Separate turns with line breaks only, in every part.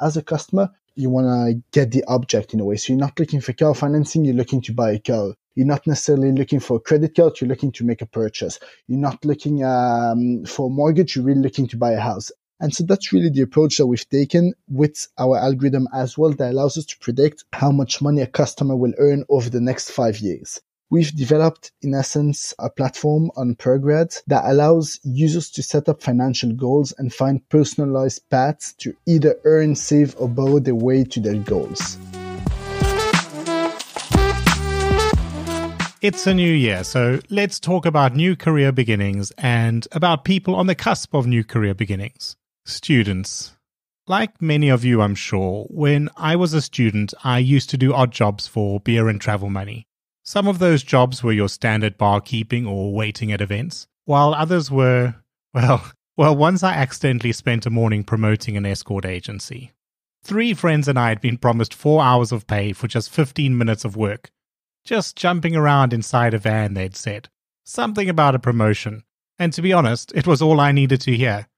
as a customer, you want to get the object in a way. So you're not looking for car financing, you're looking to buy a car. You're not necessarily looking for a credit card, you're looking to make a purchase. You're not looking for a mortgage, you're really looking to buy a house. And so that's really the approach that we've taken with our algorithm as well, that allows us to predict how much money a customer will earn over the next 5 years. We've developed, in essence, a platform on ProGrad that allows users to set up financial goals and find personalized paths to either earn, save, or borrow their way to their goals.
It's a new year, so let's talk about new career beginnings and about people on the cusp of new career beginnings. Students. Like many of you, I'm sure, when I was a student, I used to do odd jobs for beer and travel money. Some of those jobs were your standard barkeeping or waiting at events, while others were, well, once I accidentally spent a morning promoting an escort agency. 3 friends and I had been promised 4 hours of pay for just 15 minutes of work. Just jumping around inside a van, they'd said. Something about a promotion. And to be honest, it was all I needed to hear.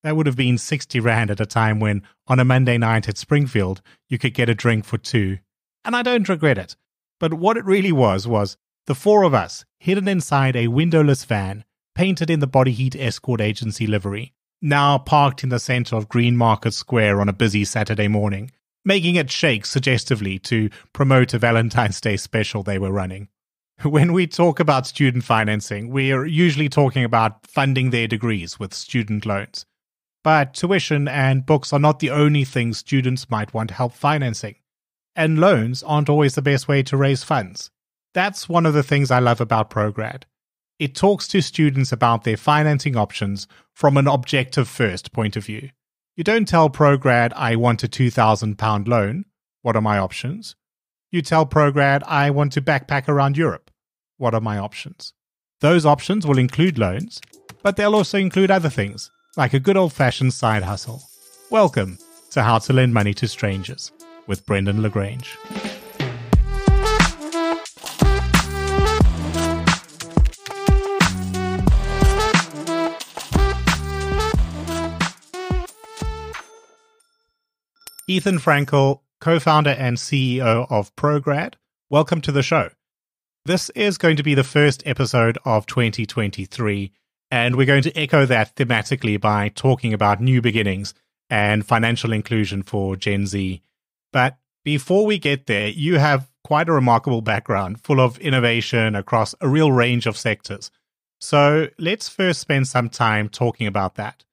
That would have been 60 Rand at a time when, on a Monday night at Springfield, you could get a drink for 2. And I don't regret it. But what it really was the 4 of us, hidden inside a windowless van, painted in the Body Heat escort agency livery, now parked in the center of Green Market Square on a busy Saturday morning, making it shake suggestively to promote a Valentine's Day special they were running. When we talk about student financing, we're usually talking about funding their degrees with student loans. But tuition and books are not the only things students might want help financing. And loans aren't always the best way to raise funds. That's one of the things I love about ProGrad. It talks to students about their financing options from an objective first point of view. You don't tell ProGrad, I want a £2,000 loan. What are my options? You tell ProGrad, I want to backpack around Europe. What are my options? Those options will include loans, but they'll also include other things, like a good old-fashioned side hustle. Welcome to How to Lend Money to Strangers with Brendan Lagrange. Ethan Fraenkel, co-founder and CEO of ProGrad, welcome to the show. This is going to be the first episode of 2023, and we're going to echo that thematically by talking about new beginnings and financial inclusion for Gen Z. But before we get there, you have quite a remarkable background full of innovation across a real range of sectors. So let's first spend some time talking about that.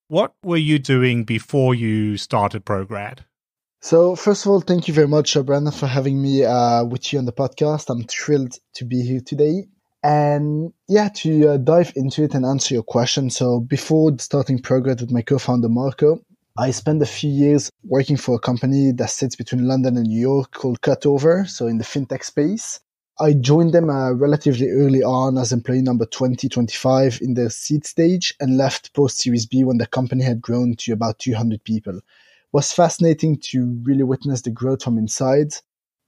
What were you doing before you started ProGrad?
So first of all, thank you very much, Brandon, for having me with you on the podcast. I'm thrilled to be here today. And yeah, to dive into it and answer your question. So before starting ProGrad with my co-founder, Marco, I spent a few years working for a company that sits between London and New York called Cutover, so in the fintech space. I joined them relatively early on as employee number 2025 in their seed stage and left post-Series B when the company had grown to about 200 people. It was fascinating to really witness the growth from inside.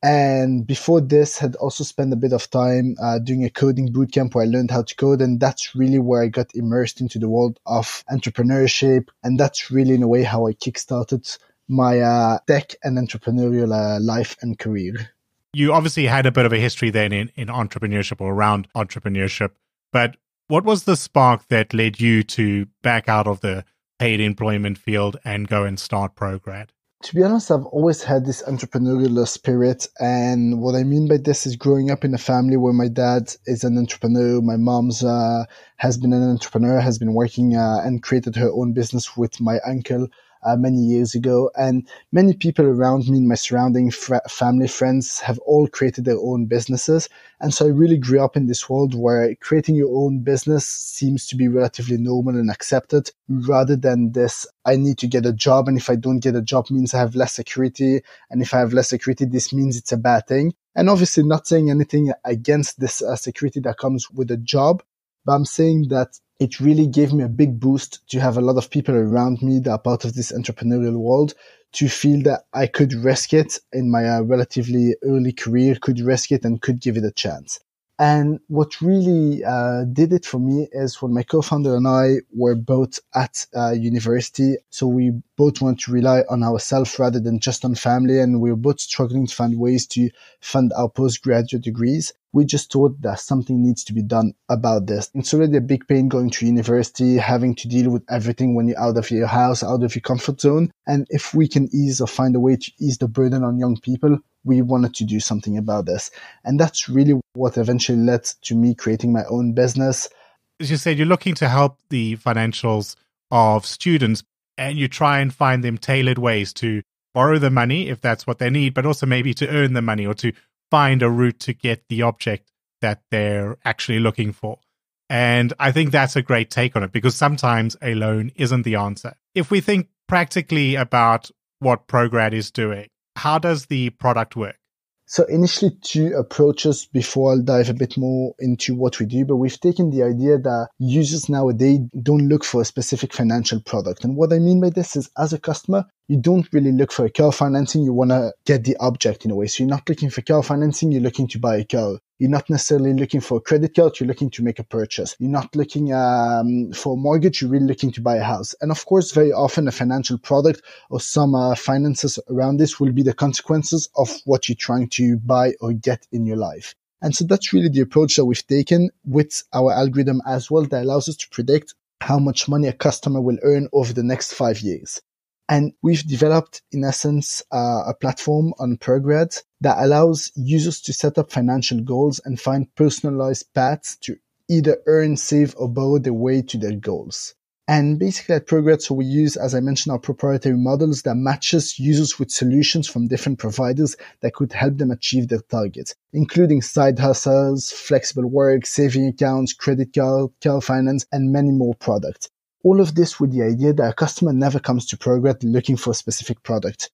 And before this, had also spent a bit of time doing a coding bootcamp where I learned how to code. And that's really where I got immersed into the world of entrepreneurship. And that's really, in a way, how I kickstarted my tech and entrepreneurial life and career.
You obviously had a bit of a history then in entrepreneurship or around entrepreneurship. But what was the spark that led you to back out of the paid employment field and go and start ProGrad?
To be honest, I've always had this entrepreneurial spirit. And what I mean by this is growing up in a family where my dad is an entrepreneur. My mom's has been an entrepreneur, has been working and created her own business with my uncle many years ago. And many people around me in my surrounding family, friends have all created their own businesses. And so I really grew up in this world where creating your own business seems to be relatively normal and accepted, rather than this, I need to get a job. And if I don't get a job means I have less security. And if I have less security, this means it's a bad thing. And obviously not saying anything against this security that comes with a job, but I'm saying that it really gave me a big boost to have a lot of people around me that are part of this entrepreneurial world, to feel that I could risk it in my relatively early career, could risk it and could give it a chance. And what really did it for me is when my co-founder and I were both at university, so we both want to rely on ourselves rather than just on family, and we were both struggling to find ways to fund our postgraduate degrees. We just thought that something needs to be done about this. It's already a big pain going to university, having to deal with everything when you're out of your house, out of your comfort zone. And if we can ease or find a way to ease the burden on young people, we wanted to do something about this. And that's really what eventually led to me creating my own business.
As you said, you're looking to help the financials of students, and you try and find them tailored ways to borrow the money if that's what they need, but also maybe to earn the money or to find a route to get the object that they're actually looking for. And I think that's a great take on it, because sometimes a loan isn't the answer. If we think practically about what ProGrad is doing, how does the product work?
So initially, two approaches before I'll dive a bit more into what we do, but we've taken the idea that users nowadays don't look for a specific financial product. And what I mean by this is, as a customer, you don't really look for a car financing. You want to get the object in a way. So you're not looking for car financing. You're looking to buy a car. You're not necessarily looking for a credit card. You're looking to make a purchase. You're not looking for a mortgage. You're really looking to buy a house. And of course, very often a financial product or some finances around this will be the consequences of what you're trying to buy or get in your life. And so that's really the approach that we've taken with our algorithm as well, that allows us to predict how much money a customer will earn over the next 5 years. And we've developed, in essence, a platform on ProGrad that allows users to set up financial goals and find personalized paths to either earn, save, or borrow their way to their goals. And basically at ProGrad, so we use, as I mentioned, our proprietary models that matches users with solutions from different providers that could help them achieve their targets, including side hustles, flexible work, saving accounts, credit card, car finance, and many more products. All of this with the idea that a customer never comes to ProGrad looking for a specific product.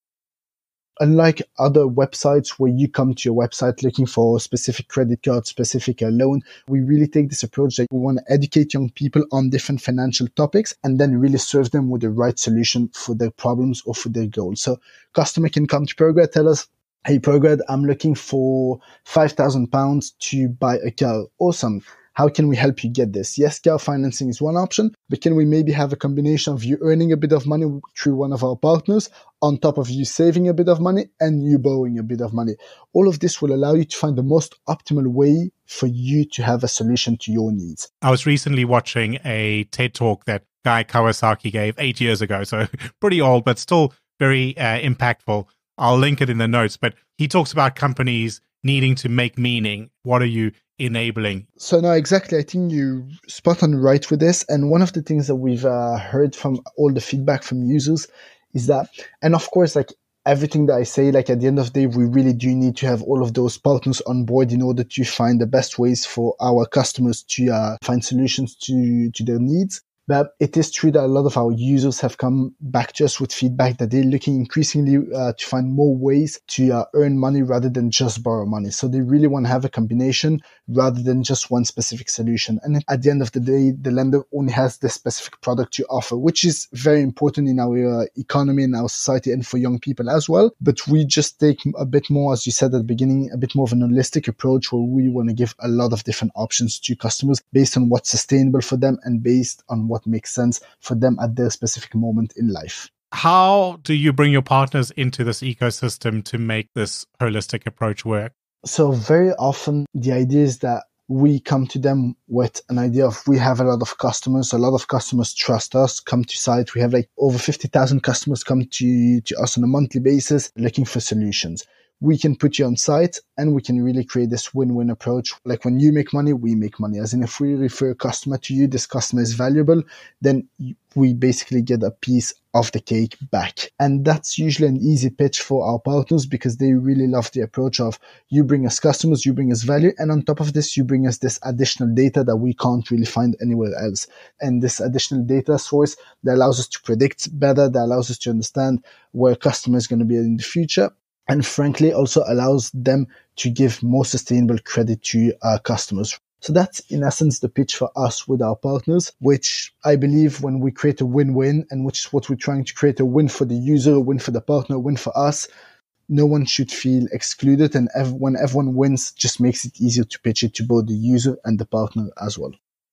Unlike other websites where you come to your website looking for a specific credit card, specific loan, we really take this approach that we want to educate young people on different financial topics and then really serve them with the right solution for their problems or for their goals. So customer can come to ProGrad, tell us, hey ProGrad, I'm looking for £5,000 to buy a car. Awesome. How can we help you get this? Yes, car financing is one option, but can we maybe have a combination of you earning a bit of money through one of our partners on top of you saving a bit of money and you borrowing a bit of money? All of this will allow you to find the most optimal way for you to have a solution to your needs.
I was recently watching a TED Talk that Guy Kawasaki gave 8 years ago, so pretty old, but still very impactful. I'll link it in the notes, but he talks about companies needing to make meaning. What are you enabling?
So no, exactly. I think you spot on right with this. And one of the things that we've heard from all the feedback from users is that, and of course, like everything that I say, like at the end of the day, we really do need to have all of those partners on board in order to find the best ways for our customers to find solutions to their needs. But it is true that a lot of our users have come back to us with feedback that they're looking increasingly to find more ways to earn money rather than just borrow money. So they really want to have a combination rather than just one specific solution. And at the end of the day, the lender only has this specific product to offer, which is very important in our economy and our society and for young people as well. But we just take a bit more, as you said at the beginning, a bit more of an holistic approach where we want to give a lot of different options to customers based on what's sustainable for them and based on what makes sense for them at their specific moment in life.
How do you bring your partners into this ecosystem to make this holistic approach work?
So very often the idea is that we come to them with an idea of we have a lot of customers trust us, come to site. We have like over 50,000 customers come to us on a monthly basis looking for solutions. We can put you on site and we can really create this win-win approach. Like when you make money, we make money. As in, if we refer a customer to you, this customer is valuable, then we basically get a piece of the cake back. And that's usually an easy pitch for our partners because they really love the approach of you bring us customers, you bring us value. And on top of this, you bring us this additional data that we can't really find anywhere else. And this additional data source that allows us to predict better, that allows us to understand where a customer is going to be in the future. And frankly, also allows them to give more sustainable credit to our customers. So that's in essence the pitch for us with our partners, which I believe when we create a win-win, and which is what we're trying to create, a win for the user, a win for the partner, a win for us, no one should feel excluded, and when everyone wins, just makes it easier to pitch it to both the user and the partner as well.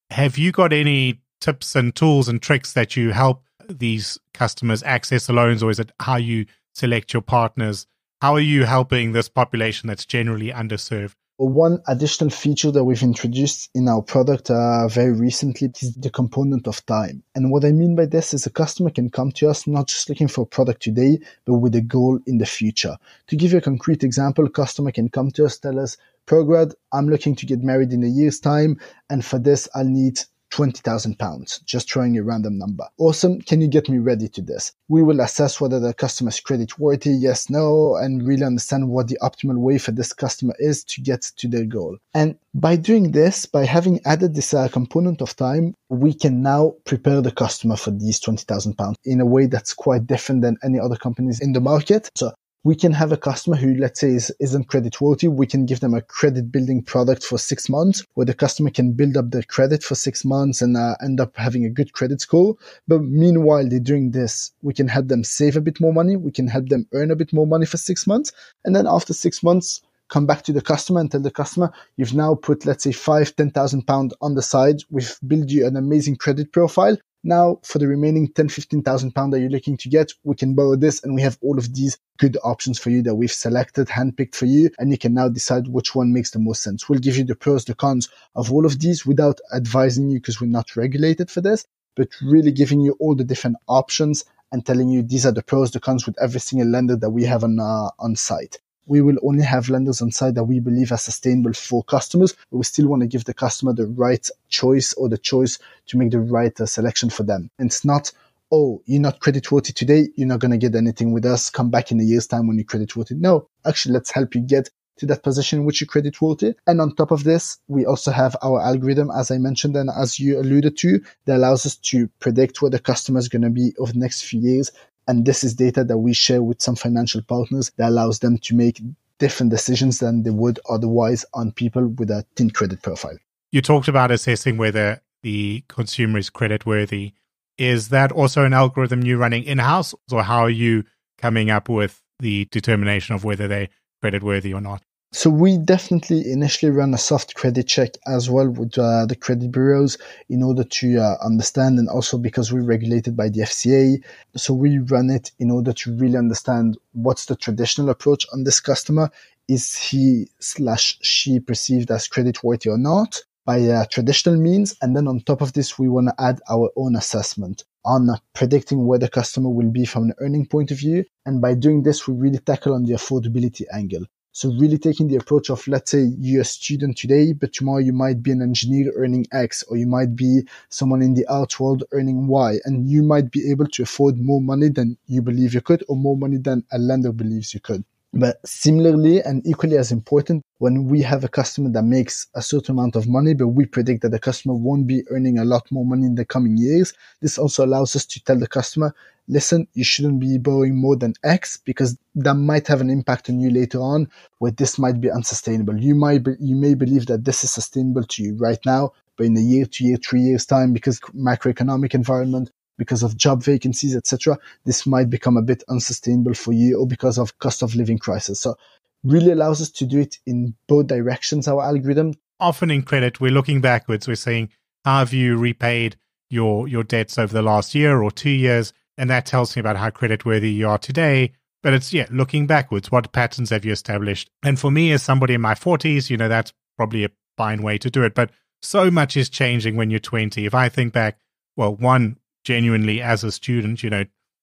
Have you got any tips and tools and tricks that you help these customers access the loans, or is it how you select your partners? How are you helping this population that's generally underserved?
One additional feature that we've introduced in our product very recently is the component of time. And what I mean by this is a customer can come to us not just looking for a product today, but with a goal in the future. To give you a concrete example, a customer can come to us, tell us, ProGrad, I'm looking to get married in a year's time, and for this I'll need £20,000, just throwing a random number. Awesome. Can you get me ready to this? We will assess whether the customer is credit worthy, yes, no, and really understand what the optimal way for this customer is to get to their goal. And by doing this, by having added this component of time, we can now prepare the customer for these £20,000 in a way that's quite different than any other companies in the market. So we can have a customer who, let's say, isn't credit worthy. We can give them a credit building product for 6 months where the customer can build up their credit for 6 months and end up having a good credit score. But meanwhile, they're doing this, we can help them save a bit more money. We can help them earn a bit more money for 6 months. And then after 6 months, come back to the customer and tell the customer, you've now put, let's say, £10,000 on the side. We've built you an amazing credit profile. Now, for the remaining £15,000 that you're looking to get, we can borrow this, and we have all of these good options for you that we've selected, handpicked for you, and you can now decide which one makes the most sense. We'll give you the pros, the cons of all of these without advising you, because we're not regulated for this, but really giving you all the different options and telling you these are the pros, the cons with every single lender that we have on site. We will only have lenders on site that we believe are sustainable for customers, but we still want to give the customer the right choice, or the choice to make the right selection for them. And it's not, oh, you're not credit worthy today, you're not going to get anything with us, come back in a year's time when you're credit worthy. No, actually, let's help you get to that position in which you're credit worthy. And on top of this, we also have our algorithm, as I mentioned and as you alluded to, that allows us to predict where the customer is going to be over the next few years. And this is data that we share with some financial partners that allows them to make different decisions than they would otherwise on people with a thin credit profile.
You talked about assessing whether the consumer is creditworthy. Is that also an algorithm you're running in-house, or how are you coming up with the determination of whether they're creditworthy or not?
So we definitely initially run a soft credit check as well with the credit bureaus in order to understand, and also because we're regulated by the FCA. So we run it in order to really understand what's the traditional approach on this customer. Is he/she perceived as creditworthy or not by traditional means? And then on top of this, we want to add our own assessment on predicting where the customer will be from an earning point of view. And by doing this, we really tackle on the affordability angle. So really taking the approach of, let's say you're a student today, but tomorrow you might be an engineer earning X, or you might be someone in the art world earning Y, and you might be able to afford more money than you believe you could, or more money than a lender believes you could. But similarly and equally as important, when we have a customer that makes a certain amount of money, but we predict that the customer won't be earning a lot more money in the coming years, this also allows us to tell the customer, listen, you shouldn't be borrowing more than X, because that might have an impact on you later on, where this might be unsustainable. You may believe that this is sustainable to you right now, but in a year, 2 years, 3 years time, because macroeconomic environment, because of job vacancies, etc., this might become a bit unsustainable for you, or because of cost of living crisis. So really allows us to do it in both directions, our algorithm.
Often in credit, we're looking backwards. We're saying, how have you repaid your debts over the last year or 2 years? And that tells me about how creditworthy you are today. But it's, looking backwards. What patterns have you established? And for me, as somebody in my 40s, that's probably a fine way to do it. But so much is changing when you're 20. If I think back, one, genuinely as a student,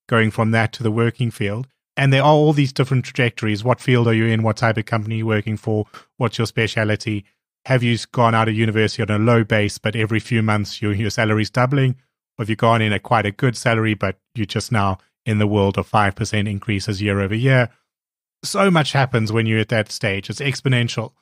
going from that to the working field. And there are all these different trajectories. What field are you in? What type of company are you working for? What's your specialty? Have you gone out of university on a low base, but every few months your salary's doubling? Or have you gone in at quite a good salary, but you're just now in the world of 5% increases year over year? So much happens when you're at that stage. It's exponential.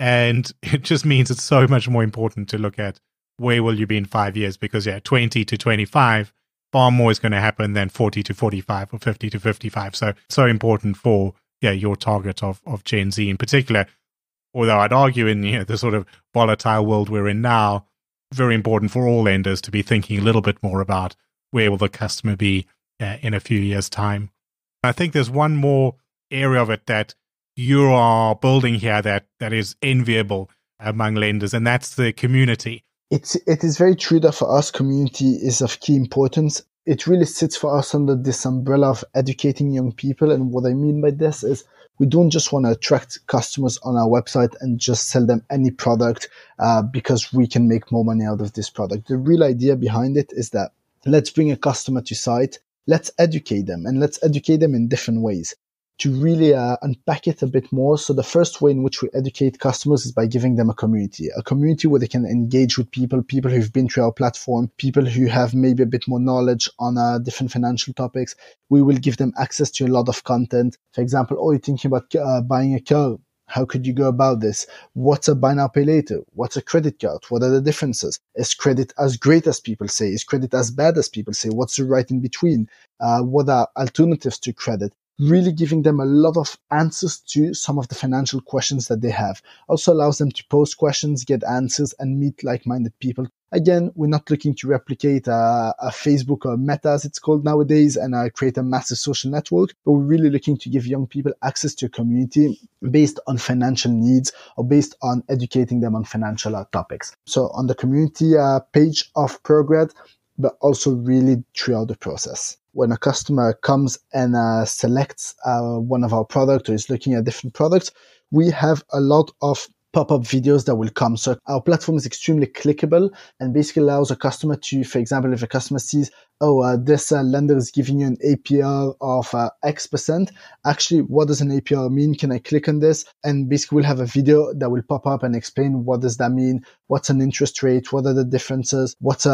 And it just means it's so much more important to look at where will you be in 5 years? Because 20 to 25, far more is going to happen than 40 to 45 or 50 to 55. So important for your target of Gen Z in particular. Although I'd argue in the sort of volatile world we're in now, very important for all lenders to be thinking a little bit more about where will the customer be in a few years' time. I think there's one more area of it that you are building here that is enviable among lenders, and that's the community.
It is very true that for us, community is of key importance. It really sits for us under this umbrella of educating young people. And what I mean by this is we don't just want to attract customers on our website and just sell them any product because we can make more money out of this product. The real idea behind it is that let's bring a customer to site, let's educate them, and let's educate them in different ways. To really unpack it a bit more. So the first way in which we educate customers is by giving them a community where they can engage with people who've been through our platform, people who have maybe a bit more knowledge on different financial topics. We will give them access to a lot of content. For example, you're thinking about buying a car. How could you go about this? What's a buy now, pay later? What's a credit card? What are the differences? Is credit as great as people say? Is credit as bad as people say? What's the right in between? What are alternatives to credit? Really giving them a lot of answers to some of the financial questions that they have. Also allows them to post questions, get answers, and meet like-minded people. Again, we're not looking to replicate a Facebook or Meta, as it's called nowadays, and create a massive social network, but we're really looking to give young people access to a community based on financial needs or based on educating them on financial topics. So on the community page of ProGrad, but also really throughout the process. When a customer comes and selects one of our products or is looking at different products, we have a lot of pop-up videos that will come. So our platform is extremely clickable and basically allows a customer to, for example, if a customer sees, this lender is giving you an APR of X%. Actually, what does an APR mean? Can I click on this? And basically we'll have a video that will pop up and explain what does that mean? What's an interest rate? What are the differences? What's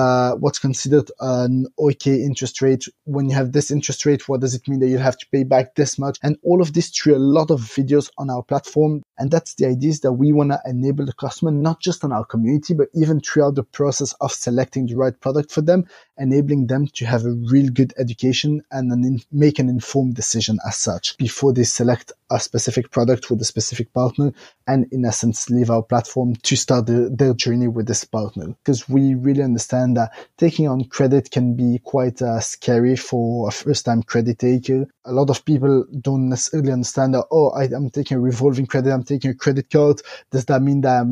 considered an okay interest rate? When you have this interest rate, what does it mean that you'll have to pay back this much? And all of this through a lot of videos on our platform. And that's the idea, is that we want to enable the customer, not just on our community, but even throughout the process of selecting the right product for them, enabling them to have a real good education and make an informed decision as such before they select a specific product with a specific partner, and in essence leave our platform to start their journey with this partner. Because we really understand that taking on credit can be quite scary for a first-time credit taker. A lot of people don't necessarily understand that, I'm taking a revolving credit, I'm taking a credit card. Does that mean that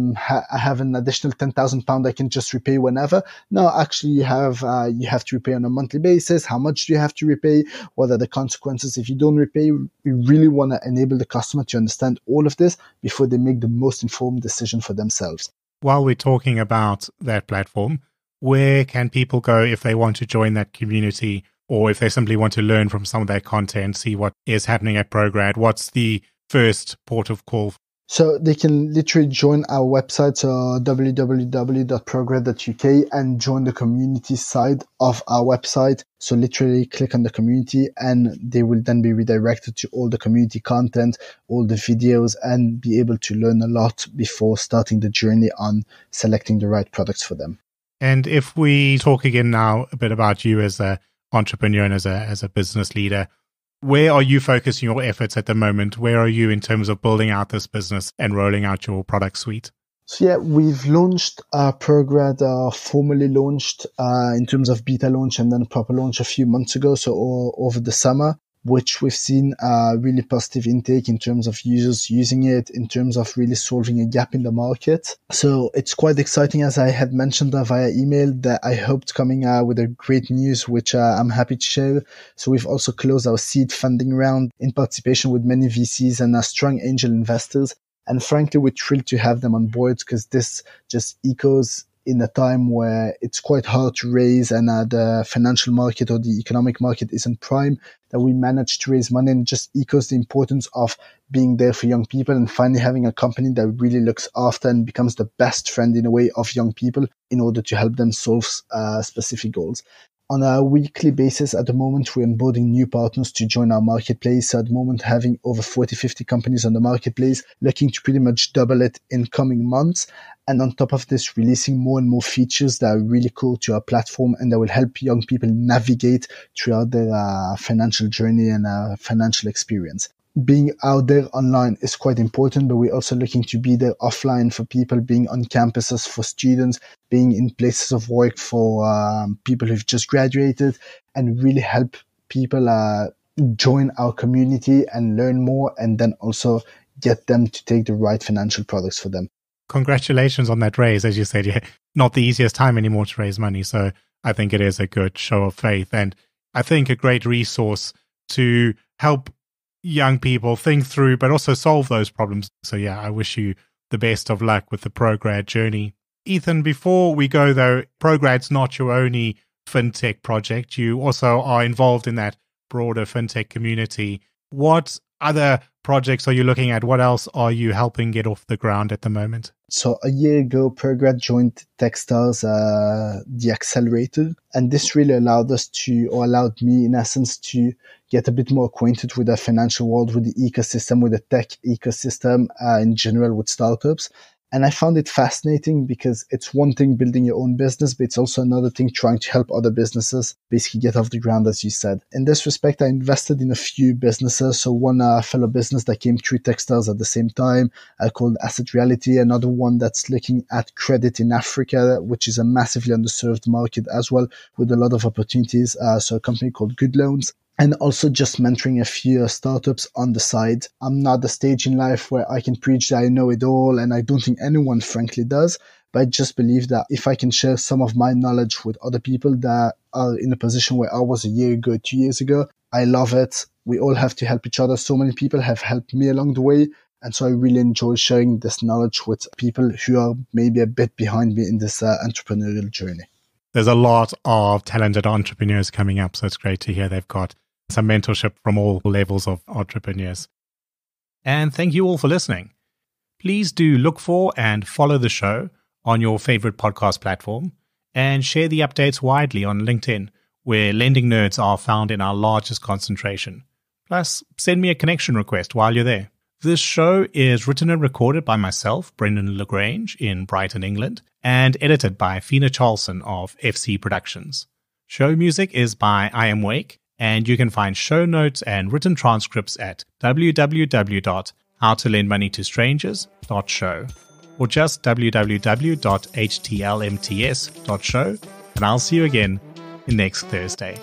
I have an additional £10,000 I can just repay whenever? No, actually you have to repay on a monthly basis. How much do you have to repay? What are the consequences if you don't repay? We really want to enable the customer to understand all of this before they make the most informed decision for themselves.
While we're talking about that platform, where can people go if they want to join that community, or if they simply want to learn from some of that content, see what is happening at ProGrad? What's the first port of call?
So they can literally join our website, so www.prograd.uk, and join the community side of our website. So literally click on the community and they will then be redirected to all the community content, all the videos, and be able to learn a lot before starting the journey on selecting the right products for them.
And if we talk again now a bit about you as an entrepreneur and as a business leader, where are you focusing your efforts at the moment? Where are you in terms of building out this business and rolling out your product suite?
So yeah, we've launched ProGrad, formally launched in terms of beta launch and then proper launch a few months ago, so over the summer, which we've seen really positive intake in terms of users using it, in terms of really solving a gap in the market. So it's quite exciting, as I had mentioned via email, that I hoped coming with a great news, which I'm happy to share. So we've also closed our seed funding round in participation with many VCs and strong angel investors. And frankly, we're thrilled to have them on board, because this just echoes in a time where it's quite hard to raise and the financial market or the economic market isn't prime, that we managed to raise money, and just echoes the importance of being there for young people and finally having a company that really looks after and becomes the best friend in a way of young people in order to help them solve specific goals. On a weekly basis at the moment, we're onboarding new partners to join our marketplace. So at the moment, having over 40-50 companies on the marketplace, looking to pretty much double it in coming months. And on top of this, releasing more and more features that are really cool to our platform and that will help young people navigate throughout their financial journey and financial experience. Being out there online is quite important, but we're also looking to be there offline for people, being on campuses for students, being in places of work for people who've just graduated, and really help people join our community and learn more, and then also get them to take the right financial products for them.
Congratulations on that raise. As you said, yeah, not the easiest time anymore to raise money. So I think it is a good show of faith, and I think a great resource to help young people think through, but also solve those problems. So yeah, I wish you the best of luck with the ProGrad journey. Ethan, before we go though, ProGrad's not your only fintech project. You also are involved in that broader fintech community. What other projects are you looking at? What else are you helping get off the ground at the moment?
So a year ago, ProGrad joined Techstars, the accelerator, and this really allowed me in essence to get a bit more acquainted with the financial world, with the ecosystem, with the tech ecosystem in general, with startups. And I found it fascinating because it's one thing building your own business, but it's also another thing trying to help other businesses basically get off the ground, as you said. In this respect, I invested in a few businesses. So one fellow business that came through Techstars at the same time, called Asset Reality. Another one that's looking at credit in Africa, which is a massively underserved market as well, with a lot of opportunities. So a company called Good Loans. And also just mentoring a few startups on the side. I'm not at the stage in life where I can preach that I know it all, and I don't think anyone frankly does. But I just believe that if I can share some of my knowledge with other people that are in a position where I was a year ago, 2 years ago, I love it. We all have to help each other. So many people have helped me along the way. And so I really enjoy sharing this knowledge with people who are maybe a bit behind me in this entrepreneurial journey.
There's a lot of talented entrepreneurs coming up, so it's great to hear they've got some mentorship from all levels of entrepreneurs. And thank you all for listening. Please do look for and follow the show on your favorite podcast platform, and share the updates widely on LinkedIn, where lending nerds are found in our largest concentration. Plus, send me a connection request while you're there. This show is written and recorded by myself, Brendan Lagrange, in Brighton, England, and edited by Fina Charlson of FC Productions. Show music is by I Am Wake, and you can find show notes and written transcripts at www.howtolendmoneytostrangers.show or just www.htlmts.show, and I'll see you again next Thursday.